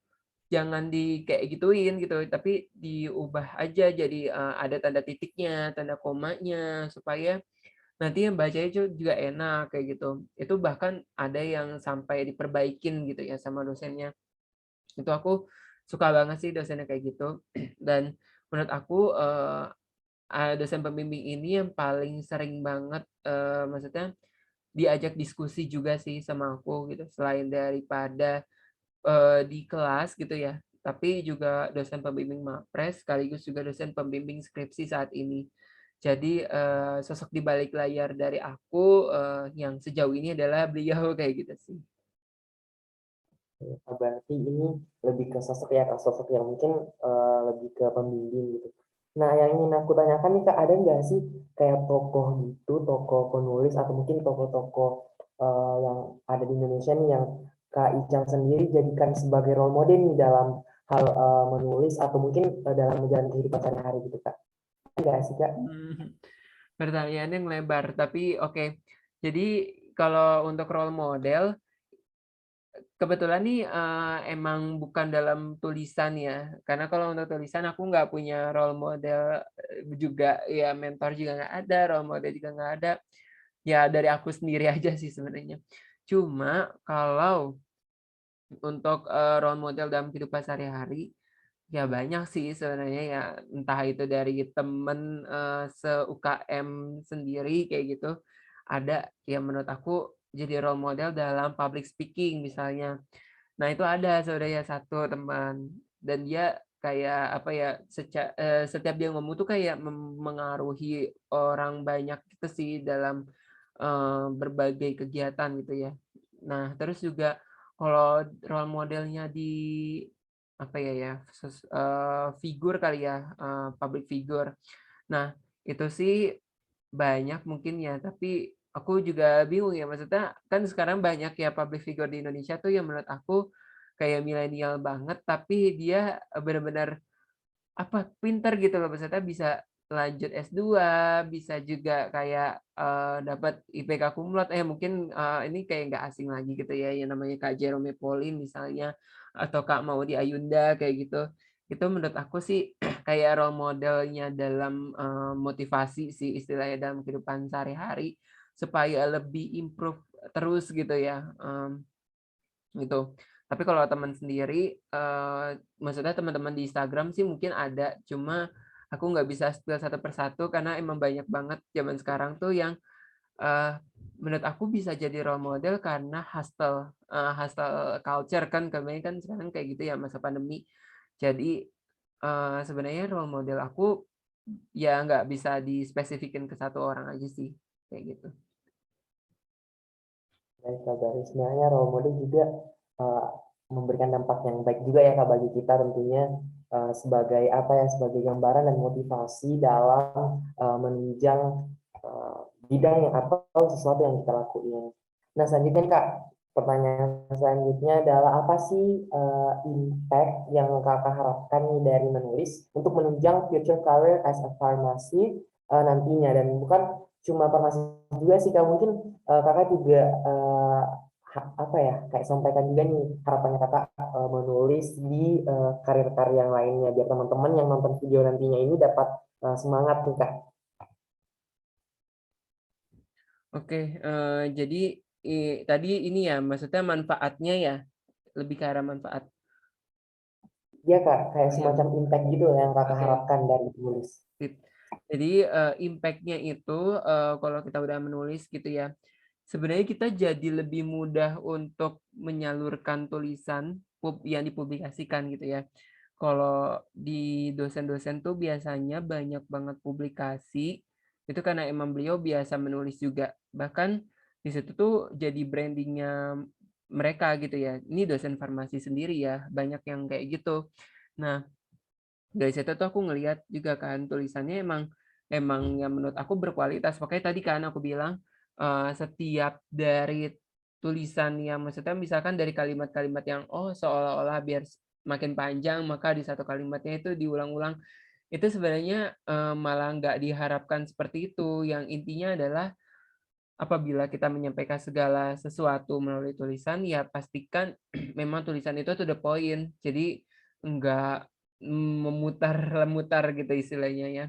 B: jangan kayak gituin gitu, tapi diubah aja jadi, ada tanda titiknya, tanda komanya, supaya nanti yang bacanya juga enak, kayak gitu. Itu bahkan ada yang sampai diperbaikin gitu ya sama dosennya. Itu aku suka banget sih dosennya kayak gitu. Dan menurut aku, dosen pembimbing ini yang paling sering banget, maksudnya diajak diskusi juga sih sama aku gitu, selain daripada di kelas gitu ya, tapi juga dosen pembimbing MAPRes sekaligus juga dosen pembimbing skripsi saat ini. Jadi, sosok di balik layar dari aku, yang sejauh ini adalah beliau kayak gitu sih.
A: Berarti ini lebih ke sosok ya Kak, sosok yang mungkin lebih ke pembimbing gitu. Nah, yang ingin aku tanyakan nih Kak, ada nggak sih kayak tokoh gitu, tokoh penulis atau mungkin tokoh-tokoh yang ada di Indonesia nih yang Kak Ijang sendiri jadikan sebagai role model nih dalam hal menulis atau mungkin dalam menjalani kehidupan sehari-hari gitu Kak? Ada nggak sih Kak?
B: Pertanyaannya ngelebar, tapi oke. Jadi kalau untuk role model, kebetulan nih, emang bukan dalam tulisan ya, karena kalau untuk tulisan aku nggak punya role model, juga ya mentor juga nggak ada, role model juga nggak ada. Ya dari aku sendiri aja sih sebenarnya. Cuma kalau untuk, role model dalam kehidupan sehari-hari, ya banyak sih sebenarnya ya, entah itu dari temen, se-UKM sendiri kayak gitu, ada yang menurut aku jadi role model dalam public speaking misalnya. Nah itu ada sebenarnya satu teman, dan dia kayak apa ya, setiap dia ngomong tuh kayak mengaruhi orang banyak gitu sih dalam, berbagai kegiatan gitu ya. Nah, terus juga kalau role modelnya di apa ya, figur kali ya, public figure. Nah, itu sih banyak mungkin ya, tapi aku juga bingung ya, maksudnya kan sekarang banyak ya public figure di Indonesia tuh yang menurut aku kayak milenial banget, tapi dia benar-benar apa, pinter gitu loh, maksudnya bisa lanjut S2, bisa juga kayak, dapat IPK kumlot, mungkin, ini kayak nggak asing lagi gitu ya, yang namanya Kak Jerome Pauline misalnya, atau Kak Maudy Ayunda kayak gitu. Itu menurut aku sih kayak role modelnya dalam, motivasi sih istilahnya dalam kehidupan sehari-hari, supaya lebih improve terus gitu ya, gitu. Tapi kalau teman sendiri, maksudnya teman-teman di Instagram sih mungkin ada, cuma aku nggak bisa spill satu persatu karena emang banyak banget zaman sekarang tuh yang, eee, menurut aku bisa jadi role model karena hustle culture kan kemarin kan sekarang kayak gitu ya masa pandemi. Jadi, sebenarnya role model aku ya nggak bisa dispesifikin ke satu orang aja sih, kayak gitu.
A: Baik Kak Garis, sebenarnya role model juga uh, memberikan dampak yang baik juga ya Kak bagi kita tentunya, sebagai apa ya, sebagai gambaran dan motivasi dalam menunjang bidang yang atau sesuatu yang kita lakuin. Nah selanjutnya Kak, pertanyaan selanjutnya adalah apa sih impact yang Kakak harapkan nih dari menulis untuk menunjang future career as a pharmacy nantinya, dan bukan cuma farmasi juga sih Kak, mungkin kakak juga apa ya, kayak sampaikan juga nih harapannya kakak menulis di karir-karir yang lainnya biar teman-teman yang nonton video nantinya ini dapat semangat nih kak.
B: Oke, jadi tadi ini ya, maksudnya manfaatnya ya, lebih ke arah manfaat.
A: Iya kak, kayak
B: Iya,
A: semacam impact gitu yang kakak
B: oke.
A: harapkan dari menulis.
B: Sip. Jadi, impact-nya itu, kalau kita udah menulis gitu ya, sebenarnya kita jadi lebih mudah untuk menyalurkan tulisan yang dipublikasikan gitu ya. Kalau di dosen-dosen tuh biasanya banyak banget publikasi, itu karena emang beliau biasa menulis juga. Bahkan di situ tuh jadi branding-nya mereka gitu ya. Ini dosen farmasi sendiri ya, banyak yang kayak gitu. Nah, dari situ tuh aku ngelihat juga kan tulisannya emang yang menurut aku berkualitas. Makanya tadi kan aku bilang, setiap dari tulisan yang maksudnya misalkan dari kalimat-kalimat yang, oh seolah-olah biar makin panjang maka di satu kalimatnya itu diulang-ulang, itu sebenarnya, malah nggak diharapkan seperti itu. Yang intinya adalah apabila kita menyampaikan segala sesuatu melalui tulisan, ya pastikan memang tulisan itu to the point. Jadi enggak, memutar-mutar gitu istilahnya ya,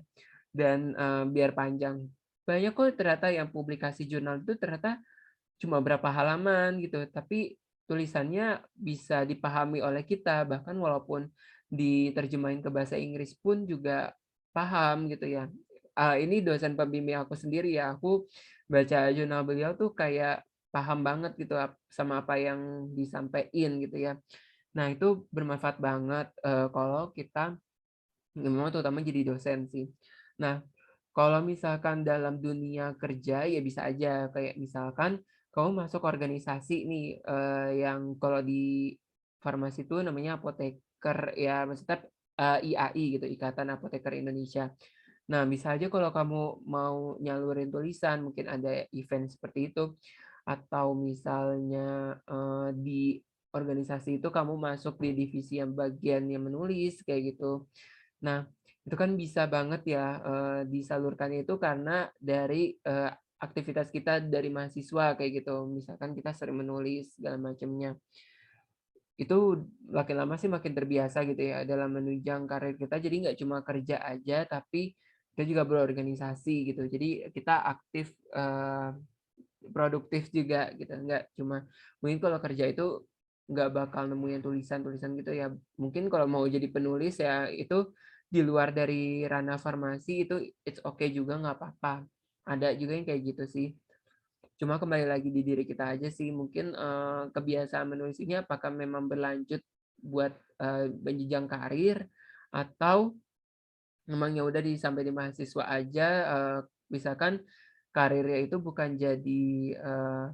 B: dan, biar panjang. Banyak kok ternyata yang publikasi jurnal itu ternyata cuma berapa halaman gitu, tapi tulisannya bisa dipahami oleh kita, bahkan walaupun diterjemahin ke bahasa Inggris pun juga paham gitu ya. Ini dosen pembimbing aku sendiri ya, aku baca jurnal beliau tuh kayak paham banget gitu sama apa yang disampaikan gitu ya. Nah itu bermanfaat banget, kalau kita memang terutama jadi dosen sih. Nah, kalau misalkan dalam dunia kerja ya bisa aja kayak misalkan kamu masuk organisasi nih, yang kalau di farmasi itu namanya apoteker ya, maksudnya, IAI gitu, Ikatan Apoteker Indonesia. Nah, bisa aja kalau kamu mau nyalurin tulisan, mungkin ada event seperti itu, atau misalnya, di organisasi itu kamu masuk di divisi yang bagian yang menulis, kayak gitu. Nah, itu kan bisa banget ya, disalurkannya itu karena dari, aktivitas kita dari mahasiswa kayak gitu. Misalkan kita sering menulis segala macamnya. Itu makin lama sih makin terbiasa gitu ya dalam menunjang karir kita. Jadi nggak cuma kerja aja, tapi kita juga berorganisasi gitu. Jadi kita aktif, produktif juga gitu. Nggak cuma mungkin kalau kerja itu nggak bakal nemuin tulisan-tulisan gitu ya. Mungkin kalau mau jadi penulis ya itu di luar dari ranah farmasi itu it's okay juga nggak apa-apa. Ada juga yang kayak gitu sih. Cuma kembali lagi di diri kita aja sih, mungkin, kebiasaan menulis ini apakah memang berlanjut buat, jenjang karir atau memang ya udah sampai di mahasiswa aja, misalkan karirnya itu bukan jadi,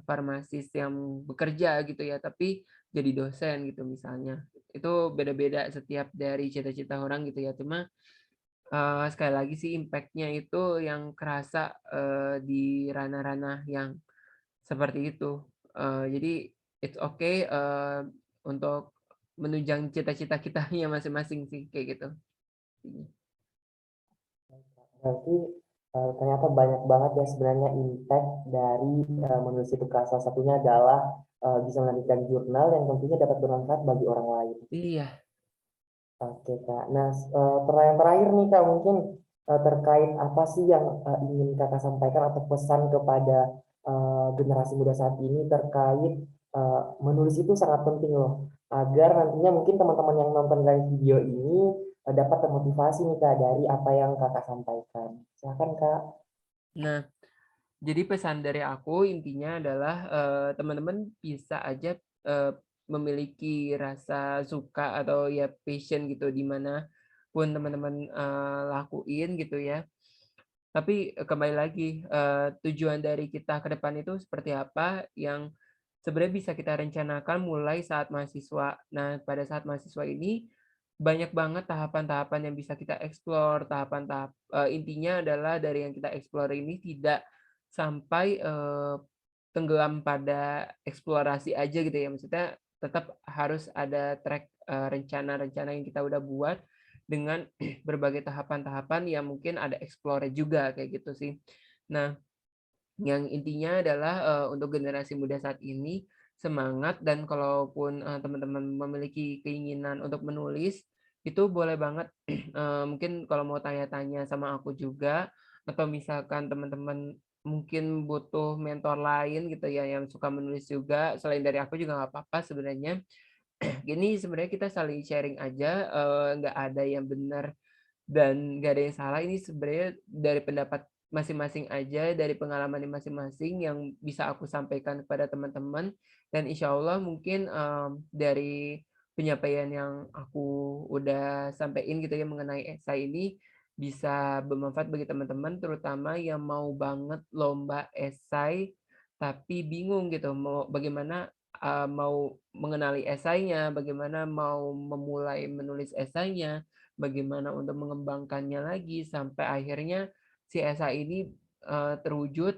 B: farmasis yang bekerja gitu ya, tapi jadi dosen gitu misalnya. Itu beda-beda setiap dari cita-cita orang gitu ya. Cuma, sekali lagi sih impact-nya itu yang kerasa, di ranah-ranah yang seperti itu. Jadi it's okay, untuk menunjang cita-cita kitanya masing-masing sih, kayak gitu.
A: Berarti ternyata banyak banget ya sebenarnya impact dari menulis itu, Kak. Salah satunya adalah bisa menerbitkan jurnal yang tentunya dapat bermanfaat bagi orang lain.
B: Iya.
A: Oke, Kak. Nah, pertanyaan terakhir nih, Kak, mungkin terkait apa sih yang ingin Kakak sampaikan atau pesan kepada generasi muda saat ini terkait menulis itu sangat penting loh, agar nantinya mungkin teman-teman yang nonton dari video ini dapat termotivasi nih, Kak, dari apa yang Kakak sampaikan. Silakan, Kak.
B: Nah, jadi pesan dari aku intinya adalah, teman-teman bisa aja, memiliki rasa suka atau ya passion gitu di mana pun teman-teman, lakuin gitu ya. Tapi, kembali lagi, tujuan dari kita ke depan itu seperti apa yang sebenarnya bisa kita rencanakan mulai saat mahasiswa. Nah, pada saat mahasiswa ini banyak banget tahapan-tahapan yang bisa kita explore, intinya adalah dari yang kita explore ini tidak sampai, tenggelam pada eksplorasi aja gitu ya, maksudnya tetap harus ada track, rencana-rencana yang kita udah buat dengan berbagai tahapan-tahapan yang mungkin ada explore juga, kayak gitu sih. Nah, yang intinya adalah, untuk generasi muda saat ini, semangat dan kalaupun, teman-teman memiliki keinginan untuk menulis, itu boleh banget, mungkin kalau mau tanya-tanya sama aku juga, atau misalkan teman-teman mungkin butuh mentor lain gitu ya, yang suka menulis juga, selain dari aku juga nggak apa-apa sebenarnya. Gini sebenarnya kita saling sharing aja, nggak ada yang benar dan nggak ada yang salah, ini sebenarnya dari pendapat masing-masing aja, dari pengalaman masing-masing yang bisa aku sampaikan kepada teman-teman, dan insya Allah mungkin, dari penyampaian yang aku udah sampein gitu ya mengenai esai ini, bisa bermanfaat bagi teman-teman, terutama yang mau banget lomba esai, tapi bingung gitu mau bagaimana, mau mengenali esainya, bagaimana mau memulai menulis esainya, bagaimana untuk mengembangkannya lagi sampai akhirnya si esai ini, terwujud,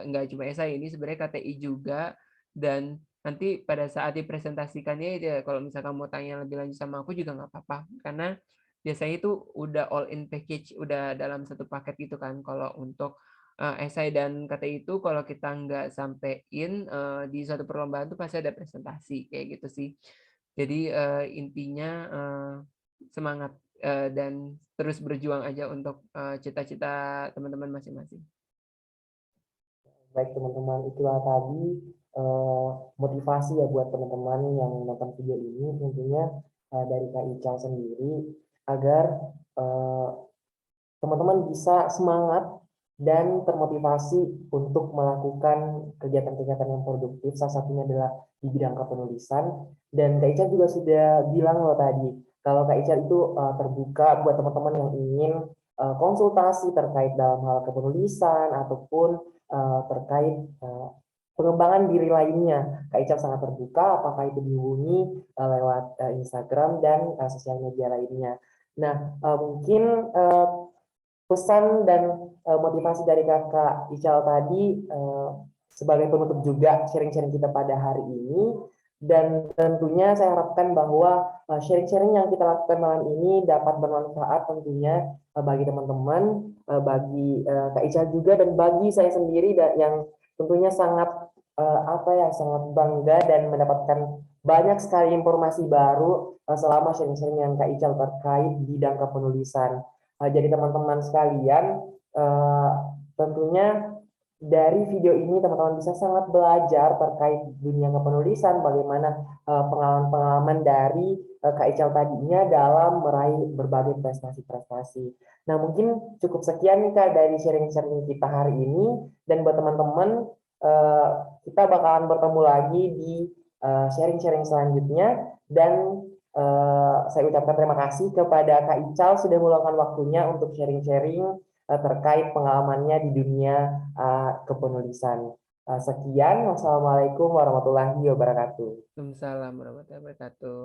B: nggak cuma esai ini sebenarnya KTI juga dan nanti pada saat dipresentasikannya ya kalau misalkan mau tanya lebih lanjut sama aku juga nggak apa-apa, karena biasanya itu udah all in package, udah dalam satu paket gitu kan kalau untuk, esai dan KTI itu kalau kita nggak sampein, di suatu perlombaan tuh pasti ada presentasi, kayak gitu sih. Jadi, intinya, semangat. Dan terus berjuang aja untuk, cita-cita teman-teman masing-masing.
A: Baik teman-teman, itulah tadi eh, motivasi ya buat teman-teman yang nonton video ini, tentunya dari Kak Ical sendiri, agar eh, teman-teman bisa semangat dan termotivasi untuk melakukan kegiatan-kegiatan yang produktif. Salah satunya adalah di bidang kepenulisan. Dan Kak Ica juga sudah bilang loh tadi, kalau Kak Ica itu terbuka buat teman-teman yang ingin konsultasi terkait dalam hal kepenulisan ataupun terkait pengembangan diri lainnya. Kak Ica sangat terbuka, apakah itu dihubungi lewat Instagram dan sosial media lainnya. Nah, mungkin pesan dan motivasi dari Kakak Ical tadi sebagai penutup juga sharing-sharing kita pada hari ini, dan tentunya saya harapkan bahwa sharing-sharing yang kita lakukan malam ini dapat bermanfaat tentunya bagi teman-teman, bagi Kak Ical juga, dan bagi saya sendiri yang tentunya sangat apa ya, sangat bangga dan mendapatkan banyak sekali informasi baru selama sharing-sharing yang Kak Ical terkait bidang kepenulisan. Jadi teman-teman sekalian, tentunya dari video ini teman-teman bisa sangat belajar terkait dunia kepenulisan, bagaimana pengalaman-pengalaman dari Kak Ical tadinya dalam meraih berbagai prestasi-prestasi. Nah, mungkin cukup sekian nih Kak dari sharing-sharing kita hari ini, dan buat teman-teman kita bakalan bertemu lagi di sharing-sharing selanjutnya, dan Saya ucapkan terima kasih kepada Kak Ical sudah meluangkan waktunya untuk sharing-sharing terkait pengalamannya di dunia kepenulisan. Sekian, wassalamualaikum warahmatullahi wabarakatuh.
B: Waalaikumsalam warahmatullahi wabarakatuh.